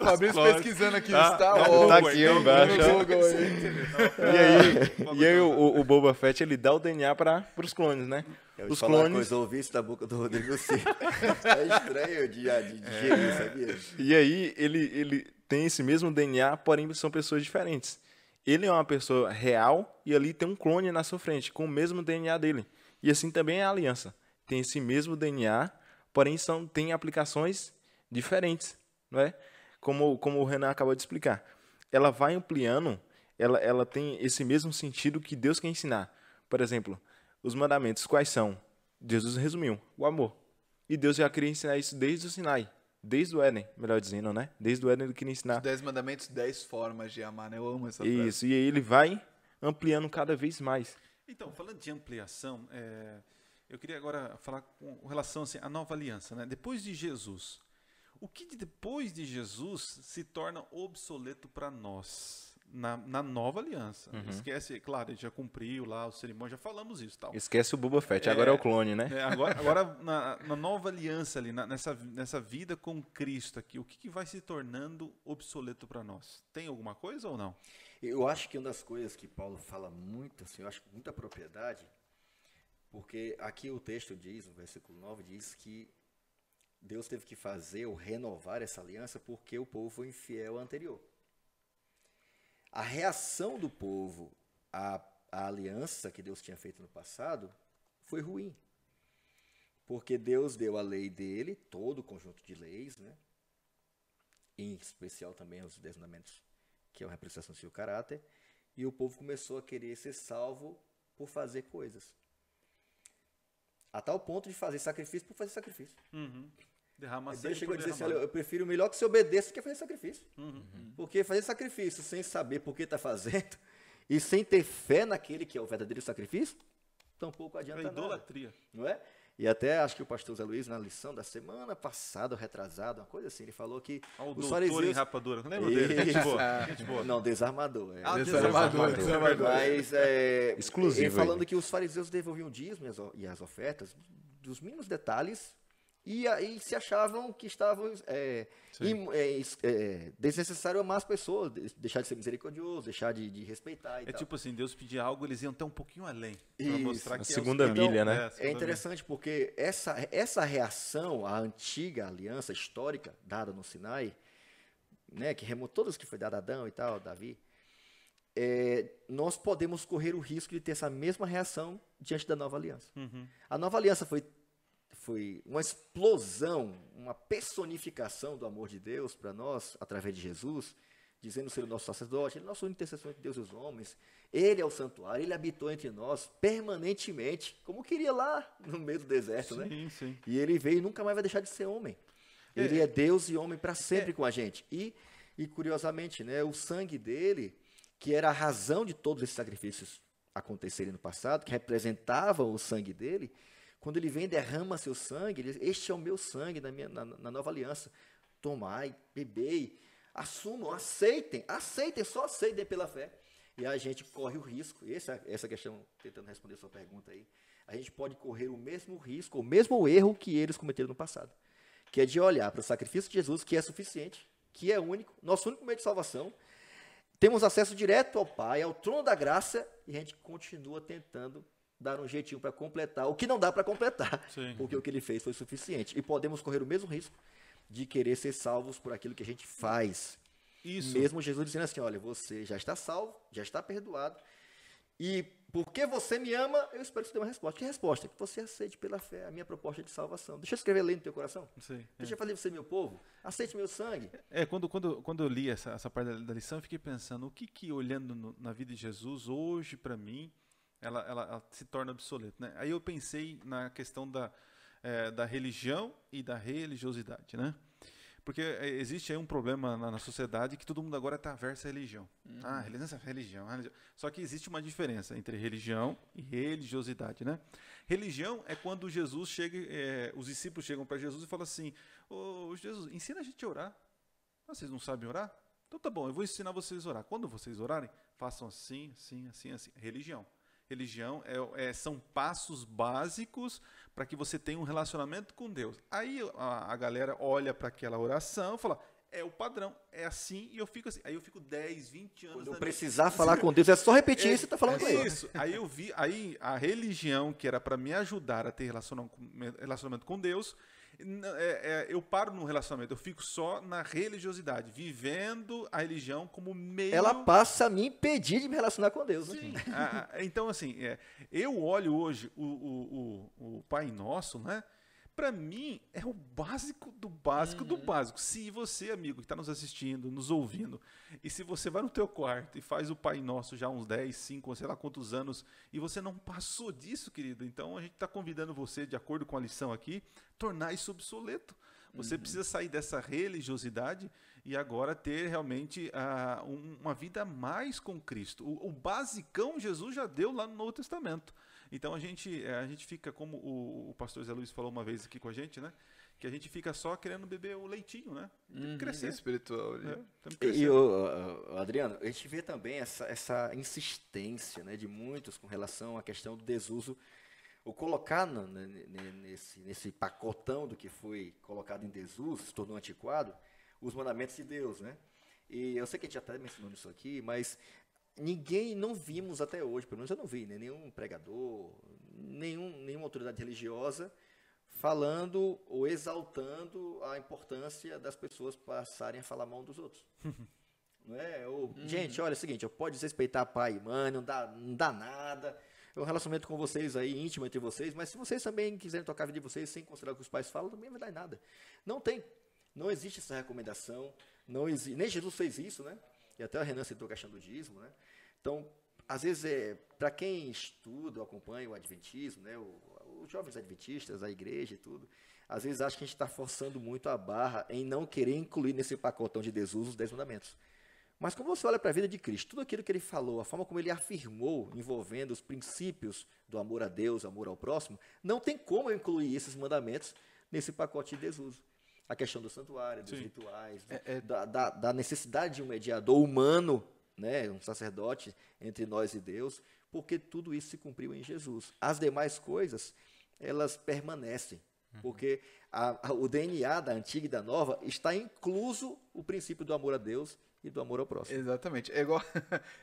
Fabrício clones. pesquisando aqui, Tá, Star tá Wars. Tá aqui embaixo. No Google aí. E aí o Boba Fett, ele dá o DNA para os clones, né? Eu Os falar uma clones. coisa, eu ouvi isso da boca do Rodrigo Silva. É estranho de digerir, sabia? E aí ele tem esse mesmo DNA, porém são pessoas diferentes. Ele é uma pessoa real e ali tem um clone na sua frente, com o mesmo DNA dele. E assim também é a aliança. Tem esse mesmo DNA, porém tem aplicações diferentes, não é? Como o Renan acabou de explicar. Ela vai ampliando, ela tem esse mesmo sentido que Deus quer ensinar. Por exemplo, os mandamentos, quais são? Jesus resumiu, o amor. E Deus já queria ensinar isso desde o Sinai. Desde o Éden, melhor dizendo, né? Desde o Éden ele queria ensinar. 10 mandamentos, 10 formas de amar, né? Eu amo essa frase. Isso, e aí ele vai ampliando cada vez mais. Então, falando de ampliação, eu queria agora falar com relação assim, à nova aliança, né? Depois de Jesus, o que depois de Jesus se torna obsoleto para nós na nova aliança? Esquece, claro, a gente já cumpriu lá o cerimônia, já falamos isso, tal. Esquece o Boba Fett, agora é o clone, né? Agora na nova aliança ali, nessa vida com Cristo aqui, o que vai se tornando obsoleto para nós? Tem alguma coisa ou não? Eu acho que uma das coisas que Paulo fala muito, assim, eu acho com muita propriedade, porque aqui o texto diz, no versículo 9, diz que Deus teve que fazer ou renovar essa aliança porque o povo foi infiel ao anterior. A reação do povo à aliança que Deus tinha feito no passado foi ruim. Porque Deus deu a lei dele, todo o conjunto de leis, né? Em especial também os 10 mandamentos, que é uma representação do seu caráter, e o povo começou a querer ser salvo por fazer coisas. a tal ponto de fazer sacrifício por fazer sacrifício. Derrama Aí sangue Deus chegou a por dizer assim, derramar. olha, eu prefiro melhor que você obedeça do que fazer sacrifício. Porque fazer sacrifício sem saber por que está fazendo e sem ter fé naquele que é o verdadeiro sacrifício, tampouco adianta É nada. idolatria. Não é? E até acho que o pastor Zé Luiz, na lição da semana passada, retrasada, uma coisa assim, ele falou que Ó, o os doutor em fariseus... rapadura. Lembra dele? Gente boa. Gente boa. Não, desarmador. Desarmador. Mas Exclusivo ele falando aí. que os fariseus devolviam o dízimo e as ofertas dos mínimos detalhes e aí se achavam que estavam desnecessário amar as pessoas, deixar de ser misericordioso, deixar de respeitar e É tal. tipo assim, Deus pedir algo, eles iam até um pouquinho além. Pra Isso. mostrar A que segunda é o milha, né? a segunda É interessante porque essa reação à antiga aliança histórica dada no Sinai, né, que remonta todas que foi dada a Adão e tal, Davi, nós podemos correr o risco de ter essa mesma reação diante da nova aliança. A nova aliança foi uma explosão, uma personificação do amor de Deus para nós, através de Jesus, dizendo ser o nosso sacerdote, ele é o nosso intercessor entre Deus e os homens, ele é o santuário, ele habitou entre nós permanentemente, como queria lá no meio do deserto, né? Sim, sim. E ele veio e nunca mais vai deixar de ser homem. Ele é Deus e homem para sempre com a gente. E curiosamente, né, o sangue dele, que era a razão de todos esses sacrifícios acontecerem no passado, que representavam o sangue dele, quando ele vem e derrama seu sangue, ele diz, este é o meu sangue na nova aliança. Tomai, bebei, assumam, aceitem, só aceitem pela fé. E a gente corre o risco, essa questão, tentando responder a sua pergunta aí, a gente pode correr o mesmo risco, o mesmo erro que eles cometeram no passado, que é de olhar para o sacrifício de Jesus, que é suficiente, que é único, nosso único meio de salvação, temos acesso direto ao Pai, ao trono da graça, e a gente continua tentando dar um jeitinho para completar o que não dá para completar, Sim. porque o que ele fez foi suficiente. E podemos correr o mesmo risco de querer ser salvos por aquilo que a gente faz. Isso. Mesmo Jesus dizendo assim, olha, você já está salvo, já está perdoado, e porque você me ama, eu espero que você dê uma resposta. Que resposta? Que você aceite pela fé a minha proposta de salvação. Deixa eu escrever lei no teu coração. Sim, Deixa eu fazer você meu povo. Aceite meu sangue. Quando eu li essa parte da lição, eu fiquei pensando, o que olhando na vida de Jesus, hoje, para mim, ela se torna obsoleta, né? Aí eu pensei na questão da religião e da religiosidade, né? Porque existe aí um problema na sociedade que todo mundo agora está averso à religião. Religião. Só que existe uma diferença entre religião e religiosidade, né? Religião é quando Jesus chega, os discípulos chegam para Jesus e falam assim, ô Jesus, ensina a gente a orar. Vocês não sabem orar? Então tá bom, eu vou ensinar vocês a orar. Quando vocês orarem, façam assim, assim, assim, assim. Religião. Religião são passos básicos para que você tenha um relacionamento com Deus. Aí a galera olha para aquela oração e fala, é o padrão, é assim, e eu fico assim. Aí eu fico 10, 20 anos... Quando eu precisar falar com Deus, é só repetir isso e está falando com ele. Isso. Aí a religião, que era para me ajudar a ter relacionamento com Deus, eu paro no relacionamento, eu fico só na religiosidade, vivendo a religião como meio... Ela passa a me impedir de me relacionar com Deus. Né? Sim. Então, assim, eu olho hoje o Pai Nosso, né? Para mim, é o básico do básico do básico. Se você, amigo, que está nos assistindo, nos ouvindo, e se você vai no teu quarto e faz o Pai Nosso já uns 10, 5, sei lá quantos anos, e você não passou disso, querido, então a gente está convidando você, de acordo com a lição aqui, tornar isso obsoleto. Você precisa sair dessa religiosidade e agora ter realmente uma vida mais com Cristo. O basicão Jesus já deu lá no Novo Testamento. Então a gente fica, como o pastor Zé Luiz falou uma vez aqui com a gente, né? Que a gente fica só querendo beber o leitinho, né? Tem que crescer. Espiritual. Temos que crescer. E, Adriano, a gente vê também essa insistência, né, de muitos com relação à questão do desuso, ou colocar nesse pacotão do que foi colocado em desuso, se tornou antiquado, os mandamentos de Deus, né? E eu sei que a gente já até mencionou isso aqui, mas não vimos até hoje, pelo menos eu não vi, né, nenhum pregador, nenhuma autoridade religiosa falando ou exaltando a importância das pessoas passarem a falar mal um dos outros. Não é? Gente, olha, é o seguinte, pode desrespeitar pai e mãe, não dá nada, é um relacionamento com vocês aí, íntimo entre vocês, mas se vocês também quiserem tocar a vida de vocês sem considerar o que os pais falam, também não vai dar nada. Não existe essa recomendação, nem Jesus fez isso, né? E até a Renan citou a questão do dízimo, né? Então, às vezes, para quem estuda ou acompanha o adventismo, né, os jovens adventistas, a igreja e tudo, às vezes acham que a gente está forçando muito a barra em não querer incluir nesse pacotão de desuso os 10 mandamentos. Mas quando você olha para a vida de Cristo, tudo aquilo que ele falou, a forma como ele afirmou, envolvendo os princípios do amor a Deus, amor ao próximo, não tem como eu incluir esses mandamentos nesse pacote de desuso. A questão do santuário, dos rituais, da necessidade de um mediador humano, né, um sacerdote entre nós e Deus, porque tudo isso se cumpriu em Jesus. As demais coisas, elas permanecem, porque o DNA da antiga e da nova está incluso o princípio do amor a Deus e do amor ao próximo. Exatamente. É igual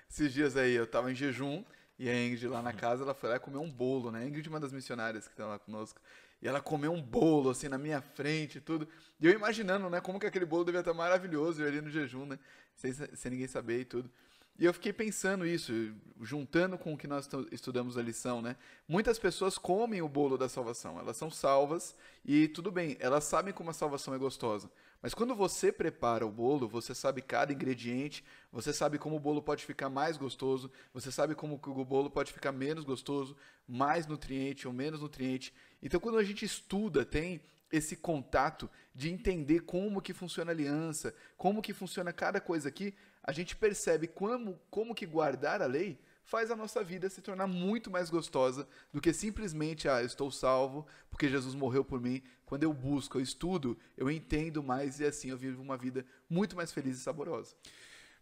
esses dias aí, eu estava em jejum e a Ingrid lá na casa, ela foi lá comer um bolo, né? A Ingrid é uma das missionárias que estão lá conosco. E ela comeu um bolo, assim, na minha frente e tudo. E eu imaginando, né, como que aquele bolo devia estar maravilhoso, eu ali no jejum, né? Sem ninguém saber e tudo. E eu fiquei pensando isso, juntando com o que nós estudamos a lição, né? Muitas pessoas comem o bolo da salvação, elas são salvas e tudo bem, elas sabem como a salvação é gostosa. Mas quando você prepara o bolo, você sabe cada ingrediente, você sabe como o bolo pode ficar mais gostoso, você sabe como o bolo pode ficar menos gostoso, mais nutriente ou menos nutriente. Então, quando a gente estuda, tem esse contato de entender como que funciona a aliança, como que funciona cada coisa aqui, a gente percebe como que guardar a lei faz a nossa vida se tornar muito mais gostosa do que simplesmente, eu estou salvo porque Jesus morreu por mim. Quando eu busco, eu estudo, eu entendo mais e assim eu vivo uma vida muito mais feliz e saborosa.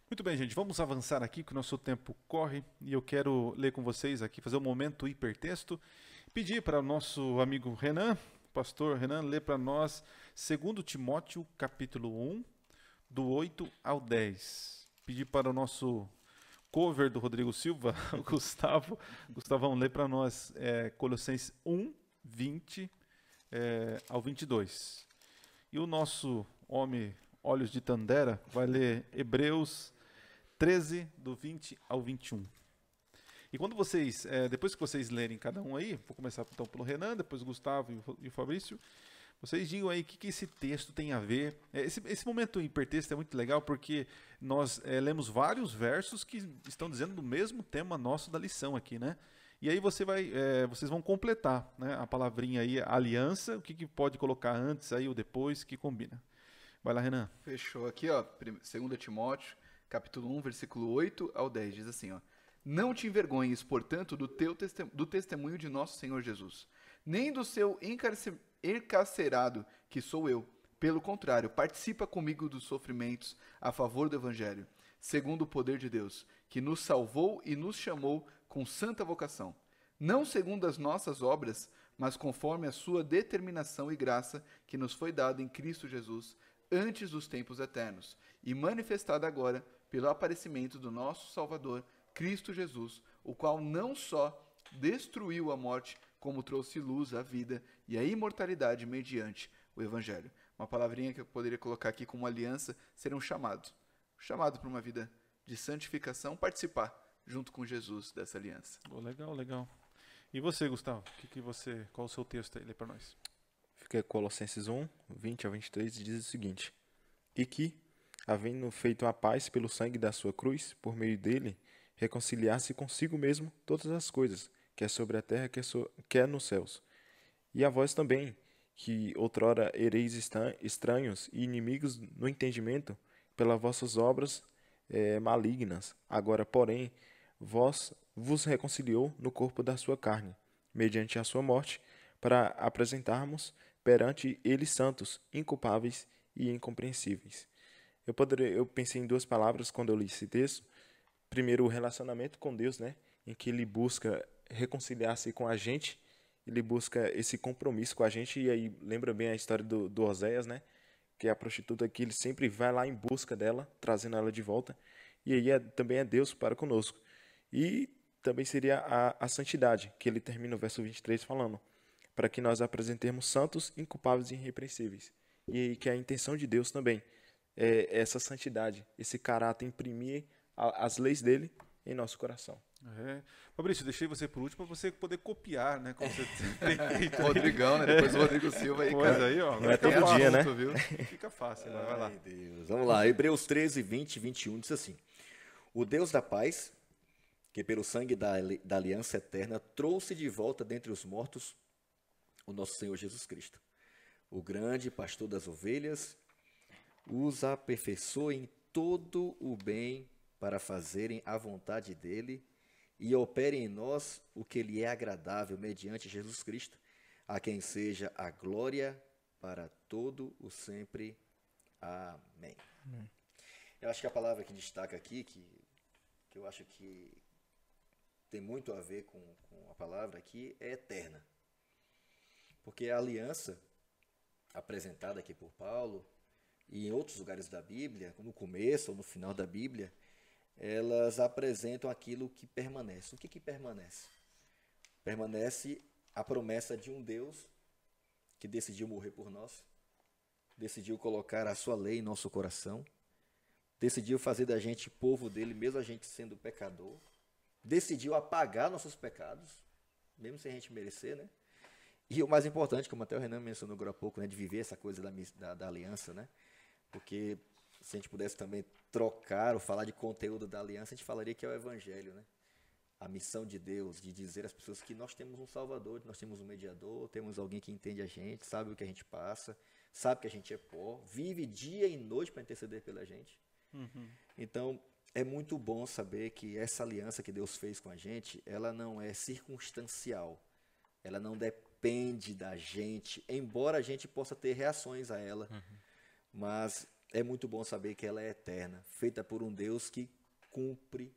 Muito bem, gente, vamos avançar aqui, que o nosso tempo corre, e eu quero ler com vocês aqui, fazer um momento hipertexto, pedir para o nosso amigo Renan, pastor Renan, ler para nós 2 Timóteo, capítulo 1, do 8 ao 10. Pedir para o nosso cover do Rodrigo Silva, o Gustavão, ler para nós Colossenses 1, 20 ao 22. E o nosso homem Olhos de Tandera vai ler Hebreus 13, do 20 ao 21. E quando vocês, depois que vocês lerem cada um aí, vou começar então pelo Renan, depois o Gustavo e o Fabrício, vocês digam aí o que esse texto tem a ver. Esse momento hipertexto é muito legal porque nós lemos vários versos que estão dizendo do mesmo tema nosso da lição aqui, né? E aí vocês vão completar, né, a palavrinha aí, aliança, o que pode colocar antes aí ou depois, que combina. Vai lá, Renan. Fechou. Aqui, ó, 2 Timóteo, capítulo 1, versículo 8 ao 10, diz assim, ó: Não te envergonhes, portanto, do testemunho de nosso Senhor Jesus, nem do seu encarcerado, que sou eu. Pelo contrário, participa comigo dos sofrimentos a favor do Evangelho, segundo o poder de Deus, que nos salvou e nos chamou com santa vocação, não segundo as nossas obras, mas conforme a sua determinação e graça que nos foi dada em Cristo Jesus, antes dos tempos eternos, e manifestada agora pelo aparecimento do nosso Salvador, Cristo Jesus, o qual não só destruiu a morte, como trouxe luz à vida e à imortalidade mediante o Evangelho. Uma palavrinha que eu poderia colocar aqui como aliança seria um chamado. Chamado para uma vida de santificação, participar junto com Jesus dessa aliança. Legal, legal. E você, Gustavo? Qual o seu texto aí? Lê para nós. Fica Colossenses 1, 20 a 23, e diz o seguinte: E que, havendo feito a paz pelo sangue da sua cruz, por meio dele, reconciliar-se consigo mesmo todas as coisas, quer sobre a terra, quer nos céus. E a vós também, que outrora ereis estranhos e inimigos no entendimento, pelas vossas obras malignas, agora, porém, vos reconciliou no corpo da sua carne, mediante a sua morte, para apresentarmos perante ele santos, inculpáveis e incompreensíveis. Eu pensei em duas palavras quando eu li esse texto. Primeiro, o relacionamento com Deus, né, em que ele busca reconciliar-se com a gente, ele busca esse compromisso com a gente, e aí lembra bem a história do Oséias, né, que é a prostituta que ele sempre vai lá em busca dela, trazendo ela de volta, e aí também é Deus para conosco. E também seria a santidade, que ele termina o verso 23 falando, para que nós apresentemos santos, inculpáveis e irrepreensíveis. E aí que a intenção de Deus também é essa santidade, esse caráter, imprimir as leis dele em nosso coração. Fabrício, deixei você por último para você poder copiar, né? Como você tem feito. Rodrigão, né? Depois o Rodrigo Silva aí, cara. Aí, ó. Não é todo dia, né? Viu? Fica fácil, vai lá. Deus. Vamos lá, Hebreus 13, 20 e 21 diz assim: O Deus da paz, que pelo sangue da aliança eterna trouxe de volta dentre os mortos o nosso Senhor Jesus Cristo. O grande pastor das ovelhas os aperfeiçoa em todo o bem para fazerem a vontade dele e operem em nós o que lhe é agradável mediante Jesus Cristo, a quem seja a glória para todo o sempre. Amém. Eu acho que a palavra que destaca aqui, que eu acho que tem muito a ver com a palavra aqui, é eterna. Porque a aliança apresentada aqui por Paulo e em outros lugares da Bíblia, no começo ou no final da Bíblia, elas apresentam aquilo que permanece. O que permanece? Permanece a promessa de um Deus que decidiu morrer por nós, decidiu colocar a sua lei em nosso coração, decidiu fazer da gente povo dele, mesmo a gente sendo pecador, decidiu apagar nossos pecados, mesmo sem a gente merecer, né? E o mais importante, como até o Renan mencionou agora há pouco, né, de viver essa coisa da aliança, né? Porque se a gente pudesse também trocar ou falar de conteúdo da aliança, a gente falaria que é o Evangelho, né? A missão de Deus, de dizer às pessoas que nós temos um Salvador, nós temos um mediador, temos alguém que entende a gente, sabe o que a gente passa, sabe que a gente é pó, vive dia e noite para interceder pela gente. Então, é muito bom saber que essa aliança que Deus fez com a gente, ela não é circunstancial, ela não depende da gente, embora a gente possa ter reações a ela, mas é muito bom saber que ela é eterna, feita por um Deus que cumpre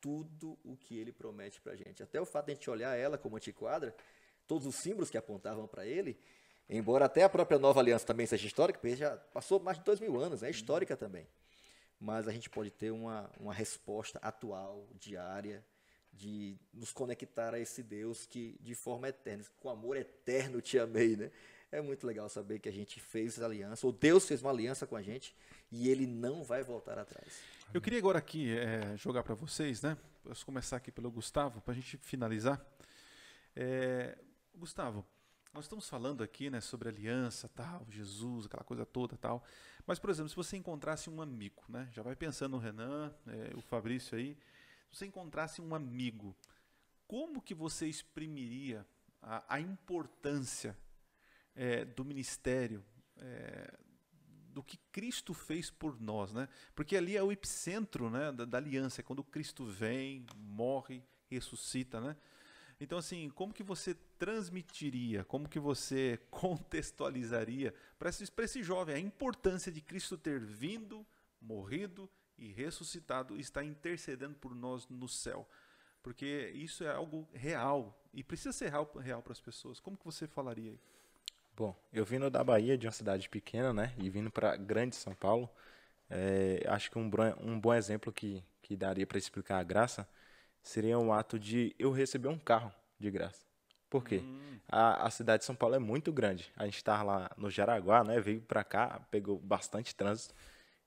tudo o que ele promete para a gente. Até o fato de a gente olhar ela como antiquadra, todos os símbolos que apontavam para ele, embora até a própria nova aliança também seja histórica, porque já passou mais de 2000 anos, é histórica também. Mas a gente pode ter uma resposta atual, diária, de nos conectar a esse Deus que, de forma eterna, com amor eterno te amei, né? É muito legal saber que a gente fez aliança, ou Deus fez uma aliança com a gente, e ele não vai voltar atrás. Eu queria agora aqui jogar para vocês, né? Vamos começar aqui pelo Gustavo, para a gente finalizar. Gustavo, nós estamos falando aqui, né, sobre aliança, tal, Jesus, aquela coisa toda, tal. Mas, por exemplo, se você encontrasse um amigo, né? Já vai pensando no Renan, o Fabrício aí. Se você encontrasse um amigo, como que você exprimiria a importância do ministério, do que Cristo fez por nós, né? Porque ali é o epicentro, né, da aliança, é quando Cristo vem, morre, ressuscita, né? Então, assim, como que você transmitiria, como que você contextualizaria para esse jovem a importância de Cristo ter vindo, morrido e ressuscitado e estar intercedendo por nós no céu? Porque isso é algo real e precisa ser real para as pessoas. Como que você falaria aí? Bom, eu vindo da Bahia, de uma cidade pequena, né, e vindo para grande São Paulo, acho que um bom exemplo que daria para explicar a graça seria um ato de eu receber um carro de graça. Por quê? A cidade de São Paulo é muito grande. A gente estava lá no Jaraguá, né, veio para cá, pegou bastante trânsito,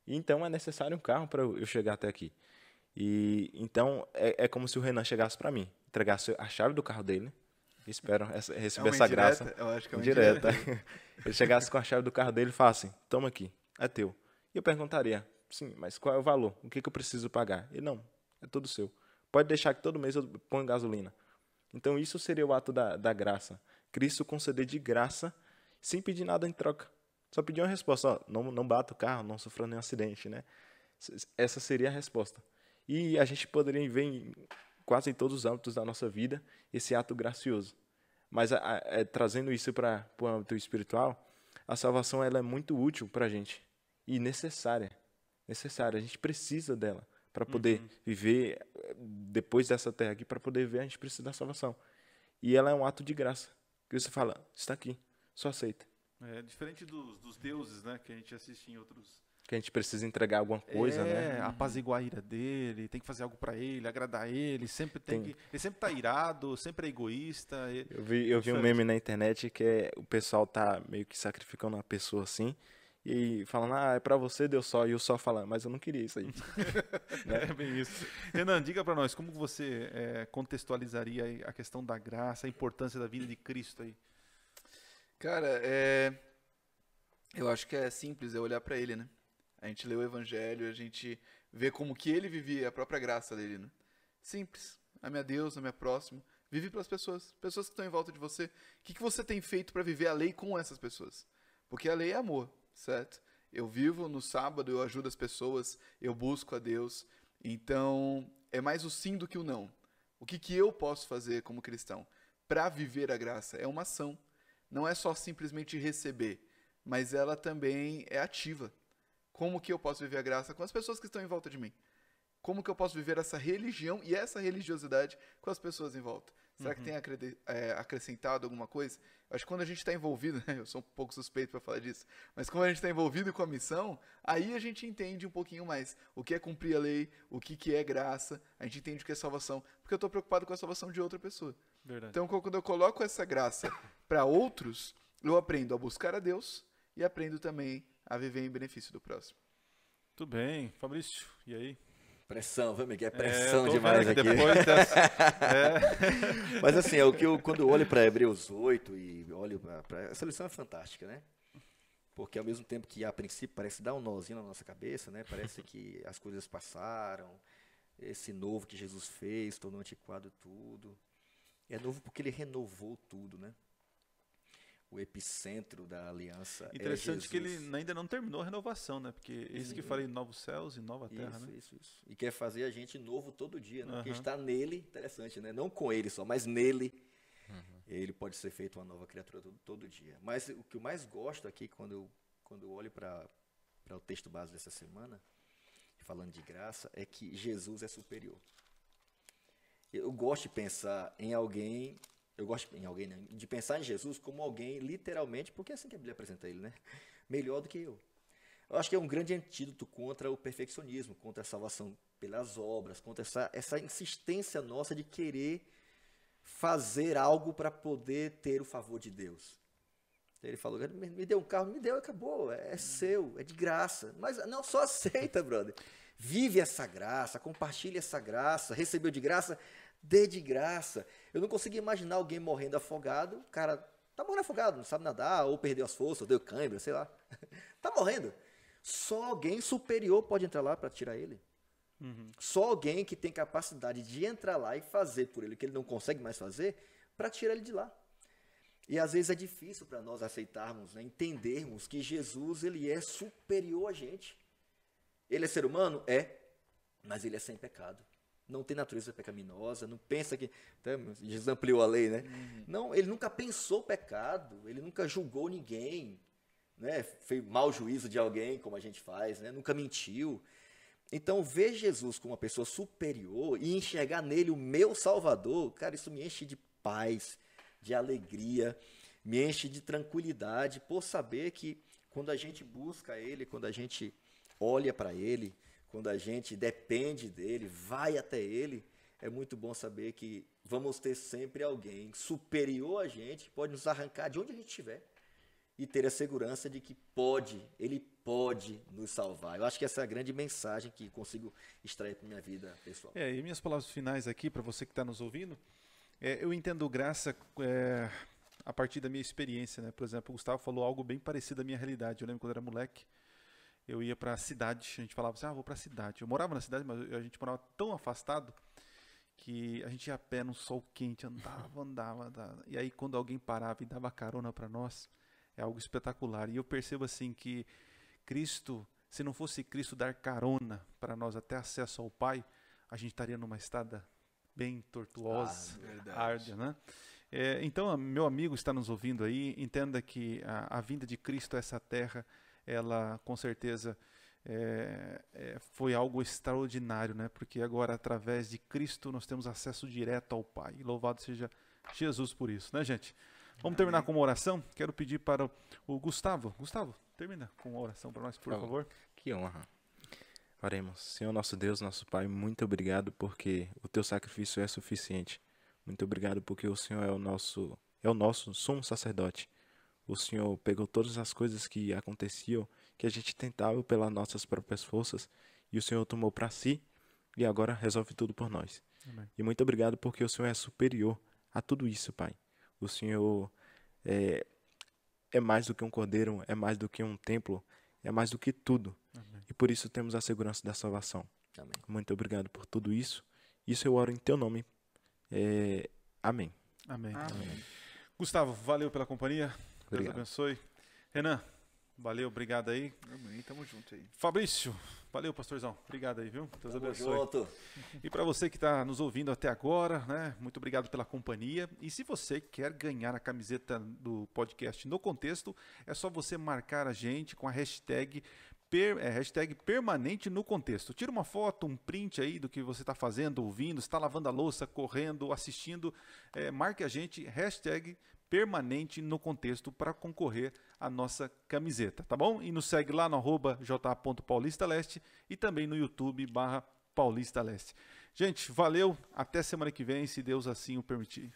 e então é necessário um carro para eu chegar até aqui. E então é como se o Renan chegasse para mim, entregasse a chave do carro dele. Espero receber essa graça. Eu acho que é uma indireta. Ele chegasse com a chave do carro dele e falasse, toma aqui, é teu. E eu perguntaria, sim, mas qual é o valor? O que eu preciso pagar? Ele, não, é todo seu. Pode deixar que todo mês eu ponho gasolina. Então isso seria o ato da graça. Cristo conceder de graça, sem pedir nada em troca. Só pedir uma resposta, ó, não bata o carro, não sofra nenhum acidente, né? Essa seria a resposta. E a gente poderia ver quase em todos os âmbitos da nossa vida, esse ato gracioso. Mas trazendo isso para o âmbito espiritual, a salvação ela é muito útil para a gente e necessária. A gente precisa dela para poder viver depois dessa terra aqui, para poder ver, a gente precisa da salvação. E ela é um ato de graça, que você fala, está aqui, só aceita. Diferente dos deuses, né, que a gente assiste em outros... Que a gente precisa entregar alguma coisa, né? Apaziguar a ira dele, tem que fazer algo para ele, agradar ele, ele sempre tá irado, sempre é egoísta. Eu vi um meme na internet que o pessoal tá meio que sacrificando uma pessoa assim, e falando, é para você Deus só, e o sol falando, mas eu não queria isso aí. Né? É bem isso. Renan, diga para nós, como você contextualizaria a questão da graça, a importância da vida de Cristo aí? Cara, eu acho que é simples, é olhar para ele, né? A gente lê o Evangelho, a gente vê como que ele vivia a própria graça dele, né? Simples. Ame a Deus, ame a próximo. Vive pelas pessoas que estão em volta de você. O que você tem feito para viver a lei com essas pessoas? Porque a lei é amor, certo? Eu vivo no sábado, eu ajudo as pessoas, eu busco a Deus. Então, é mais o sim do que o não. O que eu posso fazer como cristão para viver a graça? É uma ação. Não é só simplesmente receber, mas ela também é ativa. Como que eu posso viver a graça com as pessoas que estão em volta de mim? Como que eu posso viver essa religião e essa religiosidade com as pessoas em volta? Será que tem acrescentado alguma coisa? Acho que quando a gente está envolvido, né, eu sou um pouco suspeito para falar disso, mas quando a gente está envolvido com a missão, aí a gente entende um pouquinho mais o que é cumprir a lei, o que é graça, a gente entende o que é salvação, porque eu estou preocupado com a salvação de outra pessoa. Verdade. Então, quando eu coloco essa graça para outros, eu aprendo a buscar a Deus e aprendo também a viver em benefício do próximo. Tudo bem. Fabrício, e aí? Pressão, viu, Miguel? É pressão tô demais vendo aqui. que depois dessa- Mas assim, quando eu olho para Hebreus 8 e olho para essa lição é fantástica, né? Porque ao mesmo tempo que a princípio parece dar um nozinho na nossa cabeça, né? Parece que as coisas passaram, esse novo que Jesus fez, tornou antiquado tudo. É novo porque ele renovou tudo, né? O epicentro da aliança Interessante é que Jesus. ele ainda não terminou a renovação, né? Porque esse que falei novos céus e nova terra, né? Isso. E quer fazer a gente novo todo dia, né? Porque Aham. está nele, interessante, né? Não com ele só, mas nele. Ele pode ser feito uma nova criatura todo dia. Mas o que eu mais gosto aqui, quando eu olho para o texto base dessa semana, falando de graça, é que Jesus é superior. Eu gosto de pensar em alguém, né? De pensar em Jesus como alguém, literalmente, porque é assim que a Bíblia apresenta ele, né? Melhor do que eu. Eu acho que é um grande antídoto contra o perfeccionismo, contra a salvação pelas obras, contra essa insistência nossa de querer fazer algo para poder ter o favor de Deus. Ele falou, me deu um carro, me deu, acabou, é seu, é de graça. Mas não, só aceita, brother. Vive essa graça, compartilhe essa graça, recebeu de graça, dê de graça. Eu não consigo imaginar alguém morrendo afogado, o cara tá morrendo afogado, não sabe nadar, ou perdeu as forças, ou deu cãibra, sei lá. Tá morrendo. Só alguém superior pode entrar lá para tirar ele. Só alguém que tem capacidade de entrar lá e fazer por ele o que ele não consegue mais fazer, para tirar ele de lá. E às vezes é difícil para nós aceitarmos, né, entendermos que Jesus ele é superior a gente. Ele é ser humano? É, mas ele é sem pecado. Não tem natureza pecaminosa, não pensa que... Até Jesus ampliou a lei, né? Não, ele nunca pensou pecado, ele nunca julgou ninguém, né? Fez mau juízo de alguém, como a gente faz, né? Nunca mentiu. Então, ver Jesus como uma pessoa superior e enxergar nele o meu Salvador, cara, isso me enche de paz, de alegria, me enche de tranquilidade por saber que quando a gente busca ele, quando a gente olha para ele, quando a gente depende dele, vai até ele, é muito bom saber que vamos ter sempre alguém superior a gente, pode nos arrancar de onde a gente estiver e ter a segurança de que ele pode nos salvar. Eu acho que essa é a grande mensagem que consigo extrair para minha vida pessoal. E minhas palavras finais aqui, para você que está nos ouvindo, eu entendo graça a partir da minha experiência, né? Por exemplo, o Gustavo falou algo bem parecido à minha realidade. Eu lembro quando eu era moleque, eu ia para a cidade, a gente falava assim, vou para a cidade. Eu morava na cidade, mas a gente morava tão afastado que a gente ia a pé no sol quente, andava. E aí quando alguém parava e dava carona para nós, é algo espetacular. E eu percebo assim que Cristo, se não fosse Cristo dar carona para nós até acesso ao Pai, a gente estaria numa estrada bem tortuosa, árdua, né? Então, meu amigo está nos ouvindo aí, entenda que a vinda de Cristo a essa terra, ela com certeza foi algo extraordinário, né? Porque agora, através de Cristo, nós temos acesso direto ao Pai. E louvado seja Jesus por isso, né, gente? Vamos terminar com uma oração? Quero pedir para o Gustavo. Gustavo, termina com uma oração para nós, por favor. Que honra. Oremos. Senhor nosso Deus, nosso Pai, muito obrigado porque o teu sacrifício é suficiente. Muito obrigado porque o Senhor é o nosso sumo sacerdote. O Senhor pegou todas as coisas que aconteciam, que a gente tentava pelas nossas próprias forças, e o Senhor tomou para si e agora resolve tudo por nós. Amém. E muito obrigado porque o Senhor é superior a tudo isso, Pai. O Senhor é mais do que um cordeiro, é mais do que um templo, é mais do que tudo. Amém. E por isso temos a segurança da salvação. Amém. Muito obrigado por tudo isso. Isso eu oro em teu nome. Amém. Amém. Amém. Gustavo, valeu pela companhia. Deus Obrigado. abençoe. Renan, valeu, obrigado aí. Amém. Tamo junto aí. Fabrício, valeu, pastorzão. Obrigado aí, viu? Deus Tamo abençoe. junto. E para você que está nos ouvindo até agora, né? Muito obrigado pela companhia. E se você quer ganhar a camiseta do podcast No Contexto, é só você marcar a gente com a hashtag permanente no contexto. Tira uma foto, um print aí do que você está fazendo, ouvindo, está lavando a louça, correndo, assistindo. Marque a gente, hashtag permanente no contexto para concorrer à nossa camiseta, tá bom? E nos segue lá no @j.paulistaleste e também no YouTube /Paulista Leste. Gente, valeu, até semana que vem, se Deus assim o permitir.